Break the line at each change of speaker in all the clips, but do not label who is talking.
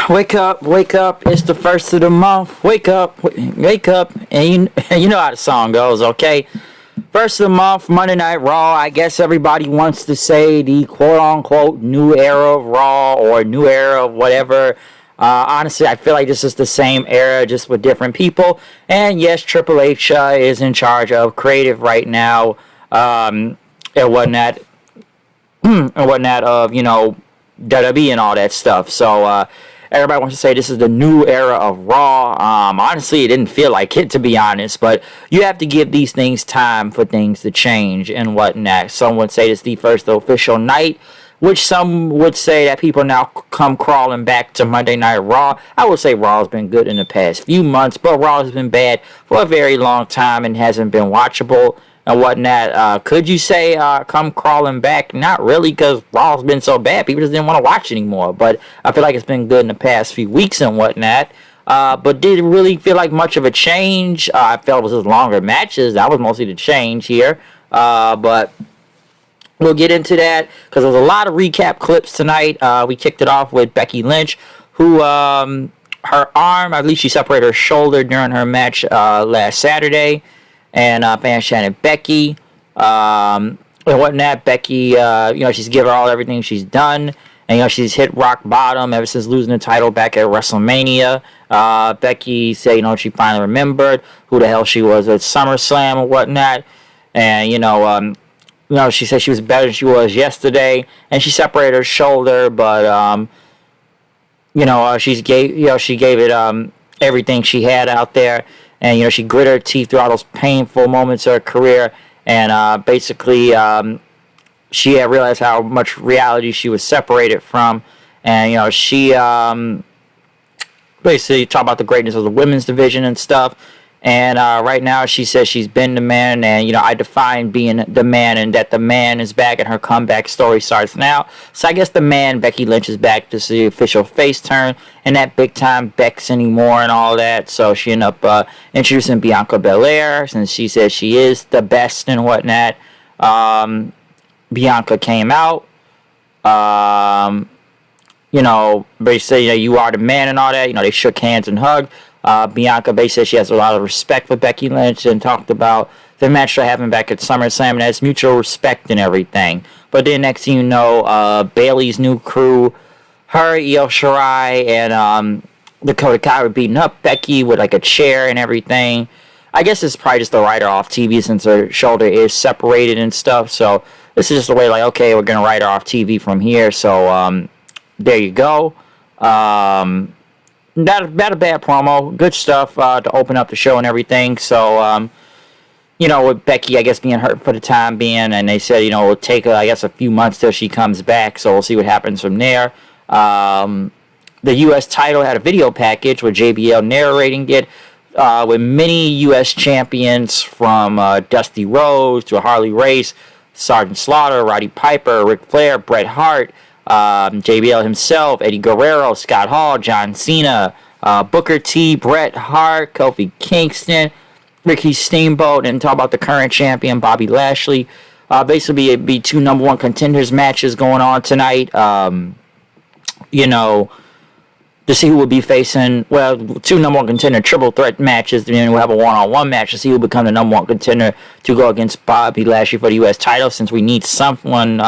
wake up. It's the first of the month. Wake up. And you know how the song goes, okay? First of the month, Monday Night Raw. I guess everybody wants to say the quote-unquote new era of Raw or new era of whatever. Honestly, I feel like this is the same era, just with different people. And yes, Triple H is in charge of creative right now. And whatnot. And whatnot of, WWE and all that stuff. So, everybody wants to say this is the new era of Raw. Honestly, it didn't feel like it, to be honest. But you have to give these things time for things to change and whatnot. Some would say it's the first official night, which some would say that people now come crawling back to Monday Night Raw. I would say Raw has been good in the past few months, but Raw has been bad for a very long time and hasn't been watchable and whatnot. Could you say come crawling back? Not really, because Raw's been so bad, people just didn't want to watch anymore. But I feel like it's been good in the past few weeks and whatnot. But did it really feel like much of a change? I felt it was just longer matches. That was mostly the change here. But we'll get into that, because there's a lot of recap clips tonight. We kicked it off with Becky Lynch, who her arm, at least she separated her shoulder during her match last Saturday. And Shannon Becky, and whatnot. Becky, she's given her everything she's done, and she's hit rock bottom ever since losing the title back at WrestleMania. Becky said, she finally remembered who the hell she was at SummerSlam and whatnot, and she said she was better than she was yesterday, and she separated her shoulder, but she gave it everything she had out there. And, she gritted her teeth through all those painful moments of her career. And basically, she had realized how much reality she was separated from. And, she basically talked about the greatness of the women's division and stuff. And right now, she says she's been the man. And, I define being the man, and that the man is back, and her comeback story starts now. So I guess the man, Becky Lynch, is back. This is the official face turn, and that big time Bex anymore and all that. So she ended up introducing Bianca Belair, since she says she is the best and whatnot. Bianca came out. Basically, you are the man and all that. They shook hands and hugged. Bianca basically said she has a lot of respect for Becky Lynch, and talked about the match that happened back at SummerSlam, and has mutual respect and everything. But then next thing you know, Bayley's new crew, her, Io Shirai, and Dakota Kai were beating up Becky with like a chair and everything. I guess it's probably just the writer off TV, since her shoulder is separated and stuff. So this is just a way like, okay, we're gonna write her off TV from here. So there you go. Not a bad promo. Good stuff to open up the show and everything. So, with Becky, I guess, being hurt for the time being, and they said, it'll take, a few months till she comes back. So we'll see what happens from there. The U.S. title had a video package with JBL narrating it, with many U.S. champions from Dusty Rhodes to Harley Race, Sergeant Slaughter, Roddy Piper, Ric Flair, Bret Hart, JBL himself, Eddie Guerrero, Scott Hall, John Cena, Booker T, Bret Hart, Kofi Kingston, Ricky Steamboat, and talk about the current champion, Bobby Lashley. Basically, it'd be two number one contenders matches going on tonight. To see who will be facing, two number one contender triple threat matches. Then we'll have a one-on-one match to see who will become the number one contender to go against Bobby Lashley for the U.S. title, since we need someone.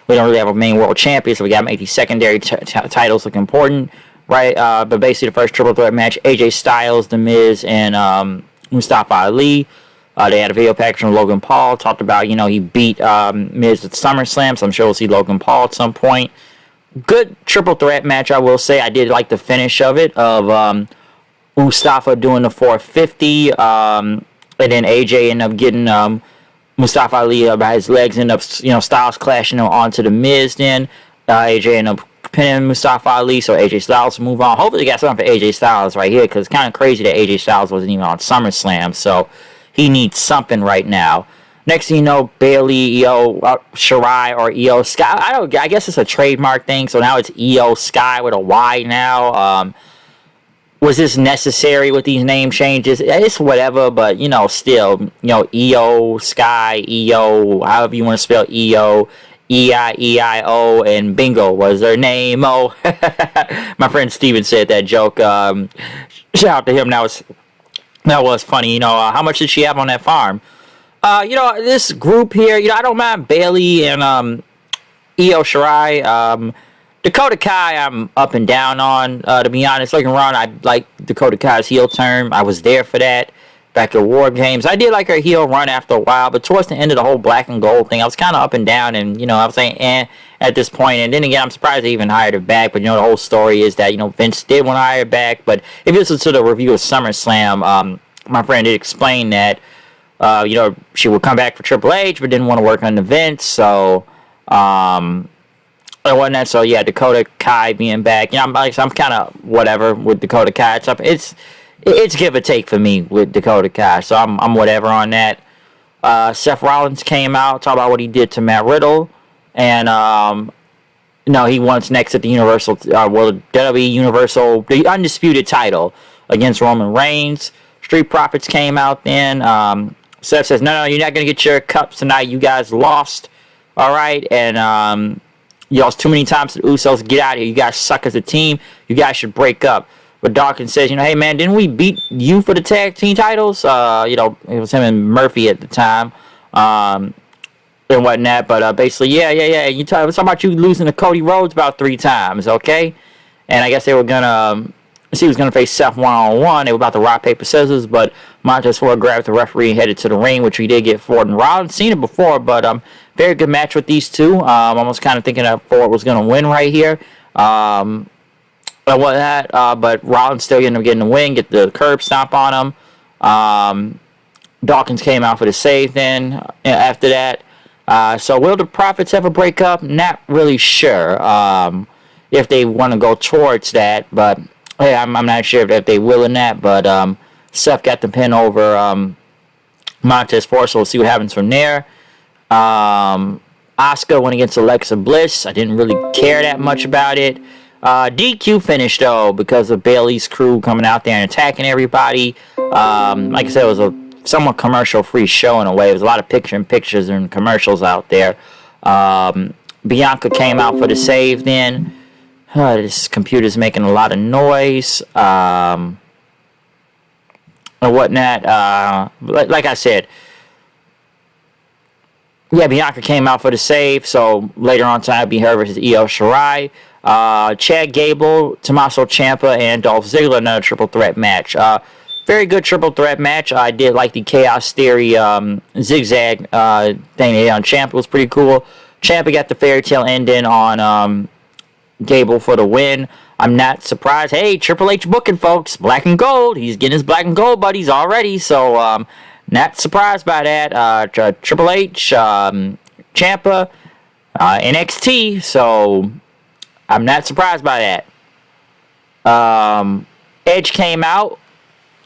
We don't really have a main world champion, so we got to make these secondary titles look important, right? But basically, the first triple threat match, AJ Styles, The Miz, and Mustafa Ali. They had a video package from Logan Paul. Talked about, he beat Miz at SummerSlam, so I'm sure we'll see Logan Paul at some point. Good triple threat match, I will say. I did like the finish of it, of Mustafa doing the 450, and then AJ ended up getting Mustafa Ali by his legs, ended up, Styles clashing him onto the Miz. Then AJ ended up pinning Mustafa Ali, so AJ Styles will move on. Hopefully they got something for AJ Styles right here, because it's kind of crazy that AJ Styles wasn't even on SummerSlam, so he needs something right now. Next thing you know, Bayley, Io Shirai, or Io Sky. I guess it's a trademark thing, so now it's Io Sky with a Y now. Was this necessary with these name changes? It's whatever, but, still, Io Sky, Io, however you want to spell Io, E-I-E-I-O and bingo was her name. Oh, my friend Steven said that joke. Shout out to him. That was funny. How much did she have on that farm? This group here, I don't mind Bailey and Io Shirai. Dakota Kai, I'm up and down on. To be honest, looking around, I like Dakota Kai's heel turn. I was there for that back at War Games. I did like her heel run after a while, but towards the end of the whole black and gold thing, I was kind of up and down, and I was saying, at this point. And then again, I'm surprised they even hired her back. But the whole story is that Vince did want to hire her back. But if you listen to the review of SummerSlam, my friend did explain that she would come back for Triple H, but didn't want to work under Vince. So it wasn't that. So yeah, Dakota Kai being back. I'm kind of whatever with Dakota Kai. It's give or take for me with Dakota Kai, so I'm whatever on that. Seth Rollins came out, talked about what he did to Matt Riddle, and he wants next at the WWE Universal, the undisputed title against Roman Reigns. Street Profits came out then. Seth says, no, you're not gonna get your cups tonight. You guys lost, all right, and you lost too many times to the Usos. Get out of here. You guys suck as a team. You guys should break up. But Dawkins says, hey man, didn't we beat you for the tag team titles? It was him and Murphy at the time, and whatnot. But basically, yeah. You talking about you losing to Cody Rhodes about 3 times, okay? And I guess they were gonna he was gonna face Seth 1-on-1. They were about to rock paper scissors, but Montez Ford grabbed the referee and headed to the ring, which he did get Ford and Rollins. Seen it before, but very good match with these two. Almost kind of thinking that Ford was gonna win right here. But Rollins still ended up getting the win, get the curb stomp on him. Dawkins came out for the save then after that. So will the Profits ever break up? Not really sure if they want to go towards that. But hey, I'm not sure if they will in that. But Seth got the pin over Montez Ford, so we'll see what happens from there. Asuka went against Alexa Bliss. I didn't really care that much about it. DQ finished though because of Bailey's crew coming out there and attacking everybody. Like I said, it was a somewhat commercial-free show in a way. There was a lot of pictures and commercials out there. Bianca came out for the save then. This computer's making a lot of noise. Or whatnot. Like I said, yeah, Bianca came out for the save. So later on tonight, it'll be her versus Io Shirai. Chad Gable, Tommaso Ciampa, and Dolph Ziggler, another triple threat match. Very good triple threat match. I did like the Chaos Theory zigzag thing they did on Ciampa. Was pretty cool. Ciampa got the fairy tale ending on Gable for the win. I'm not surprised. Hey, Triple H booking, folks. Black and gold. He's getting his black and gold buddies already. So, not surprised by that. Triple H, Ciampa, NXT. So, I'm not surprised by that. Edge came out.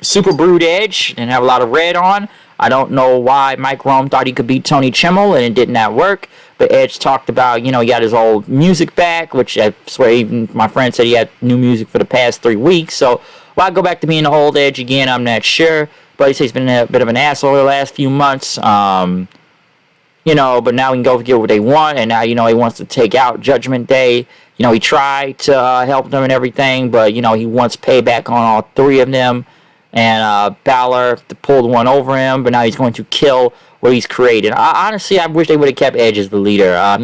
Super Brood Edge. Didn't have a lot of red on. I don't know why Mike Rome thought he could beat Tony Chimmel and it did not work. But Edge talked about, he got his old music back, which I swear even my friend said he had new music for the past 3 weeks. So, will I go back to being the old Edge again? I'm not sure. But he says he's been a bit of an asshole the last few months. But now he can go get what they want. And now, he wants to take out Judgment Day. He tried to help them and everything. But, he wants payback on all 3 of them. And Balor pulled one over him, but now he's going to kill what he's created. Honestly, I wish they would have kept Edge as the leader. I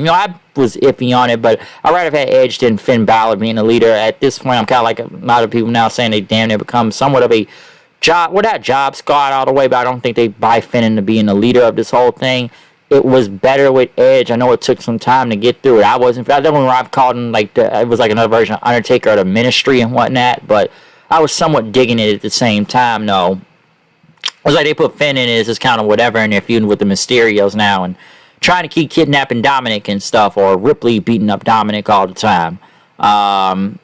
was iffy on it, but I'd rather have had Edge than Finn Balor being the leader. At this point, I'm kind of like a lot of people now saying they damn near become somewhat of a job squad all the way, but I don't think they buy Finn into being the leader of this whole thing. It was better with Edge. I know it took some time to get through it. I don't know I've called him it was like another version of Undertaker or the Ministry and whatnot, but I was somewhat digging it at the same time, though. It was like they put Finn in it as just kind of whatever, and they're feuding with the Mysterios now and trying to keep kidnapping Dominic and stuff, or Ripley beating up Dominic all the time. That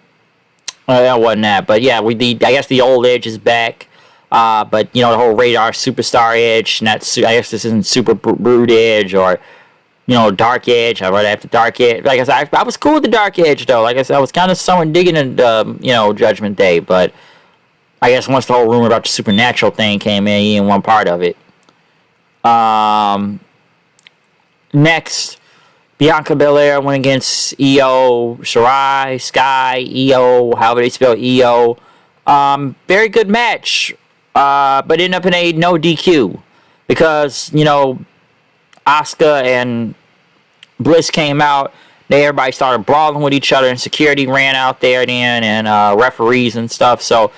wasn't that, but yeah, I guess the old Edge is back. But the whole Radar Superstar Edge, I guess this isn't Super Brood Edge or Dark Edge. I rather have the Dark Edge. Like I said, I was cool with the Dark Edge though. Like I said, I was kind of somewhat digging into Judgment Day, but I guess once the whole rumor about the supernatural thing came in, he didn't want part of it. Next, Bianca Belair went against Io Shirai, Sky, Io, however they spell Io. Very good match, but ended up in a no DQ because, Asuka and Bliss came out. Everybody started brawling with each other, and security ran out there then, and referees and stuff. So,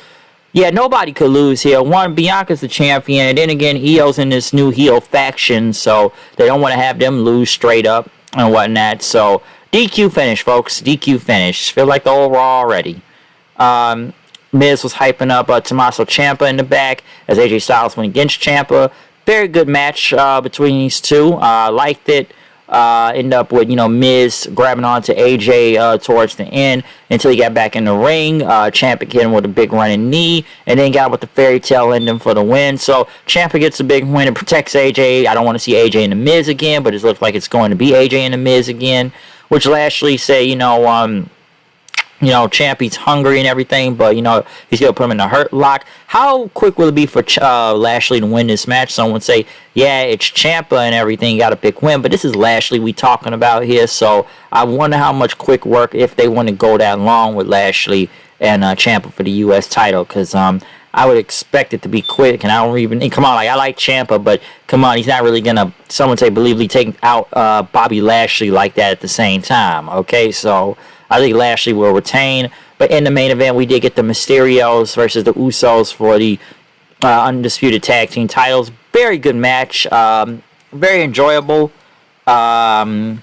yeah, nobody could lose here. One, Bianca's the champion, and then again, Io's in this new heel faction, so they don't want to have them lose straight up and whatnot. So, DQ finish, folks. DQ finish. Feel like the old Raw already. Miz was hyping up Tommaso Ciampa in the back as AJ Styles went against Ciampa. Very good match between these two. Liked it. Ended up with, Miz grabbing onto AJ towards the end until he got back in the ring. Ciampa hit him with a big running knee and then got with the fairy tale ending for the win. So Ciampa gets a big win and protects AJ. I don't want to see AJ and the Miz again, but it looks like it's going to be AJ and the Miz again, which Lashley say, Ciampa's hungry and everything, but, he's going to put him in a hurt lock. How quick will it be for Lashley to win this match? Someone say, yeah, it's Ciampa and everything, got a big win, but this is Lashley we talking about here, so I wonder how much quick work, if they want to go that long with Lashley and Ciampa for the U.S. title, because I would expect it to be quick, and I don't even, come on, I like Ciampa, but come on, he's not really going to, someone say, believably take out Bobby Lashley like that at the same time, okay, so I think Lashley will retain. But in the main event, we did get the Mysterios versus the Usos for the Undisputed Tag Team titles. Very good match. Very enjoyable. I knew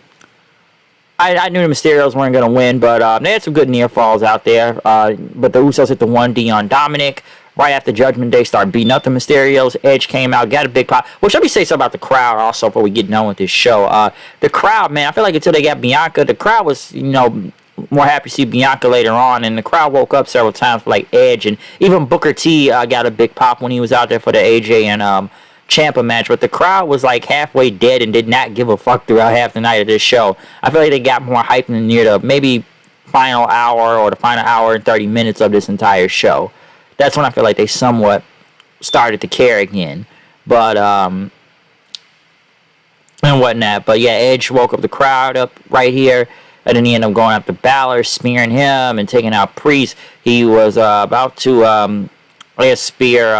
the Mysterios weren't going to win, but they had some good near falls out there. But the Usos hit the 1D on Dominic. Right after Judgment Day, started beating up the Mysterios. Edge came out, got a big pop. Well, let me say something about the crowd also before we get done with this show. The crowd, man, I feel like until they got Bianca, the crowd was, more happy to see Bianca later on, and the crowd woke up several times for like Edge, and even Booker T got a big pop when he was out there for the AJ and Ciampa match, but the crowd was like halfway dead and did not give a fuck throughout half the night of this show. I feel like they got more hype than near the maybe final hour or the final hour and 30 minutes of this entire show. That's when I feel like they somewhat started to care again, but and whatnot. But yeah, Edge woke up the crowd up right here. And then he ended up going after Balor, spearing him and taking out Priest. He was about to, spear,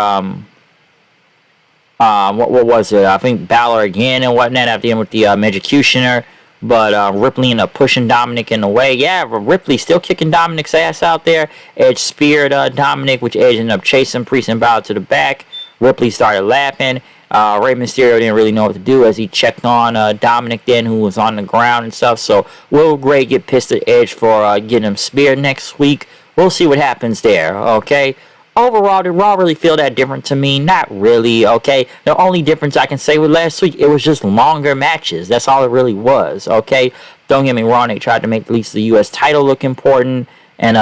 what was it? I think Balor again and whatnot after him with the Magicianer. But Ripley ended up pushing Dominic in the way. Yeah, Ripley still kicking Dominic's ass out there. Edge speared Dominic, which Edge ended up chasing Priest and Balor to the back. Ripley started laughing. Rey Mysterio didn't really know what to do as he checked on Dominic then, who was on the ground and stuff. So will Gray get pissed at Edge for getting him speared next week? We'll see what happens there, okay? Overall, did Raw really feel that different to me? Not really, okay? The only difference I can say with last week, it was just longer matches. That's all it really was, okay? Don't get me wrong, they tried to make at least the U.S. title look important, and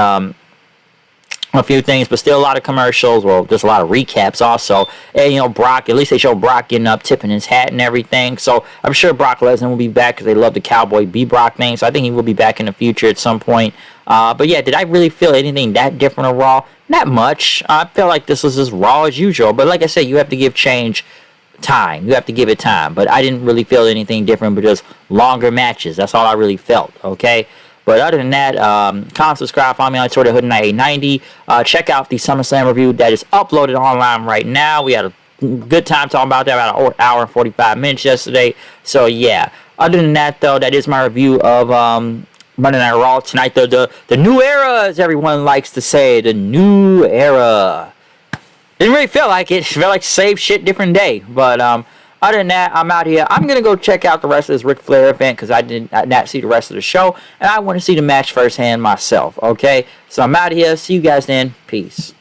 a few things, but still a lot of commercials. Well, there's a lot of recaps also. And, Brock, at least they show Brock getting up, tipping his hat and everything. So I'm sure Brock Lesnar will be back because they love the Cowboy B-Brock thing. So I think he will be back in the future at some point. But yeah, did I really feel anything that different of Raw? Not much. I felt like this was as Raw as usual. But like I said, you have to give change time. You have to give it time. But I didn't really feel anything different, but just longer matches. That's all I really felt, okay? But other than that, comment, subscribe, follow me on Twitter, HoodNight890. Check out the SummerSlam review that is uploaded online right now. We had a good time talking about that, about an hour and 45 minutes yesterday. So, yeah. Other than that, though, that is my review of Monday Night Raw tonight. The new era, as everyone likes to say. The new era. Didn't really feel like it. It felt like same shit, different day. But, other than that, I'm out here. I'm going to go check out the rest of this Ric Flair event because I did not see the rest of the show. And I want to see the match firsthand myself, okay? So I'm out of here. See you guys then. Peace.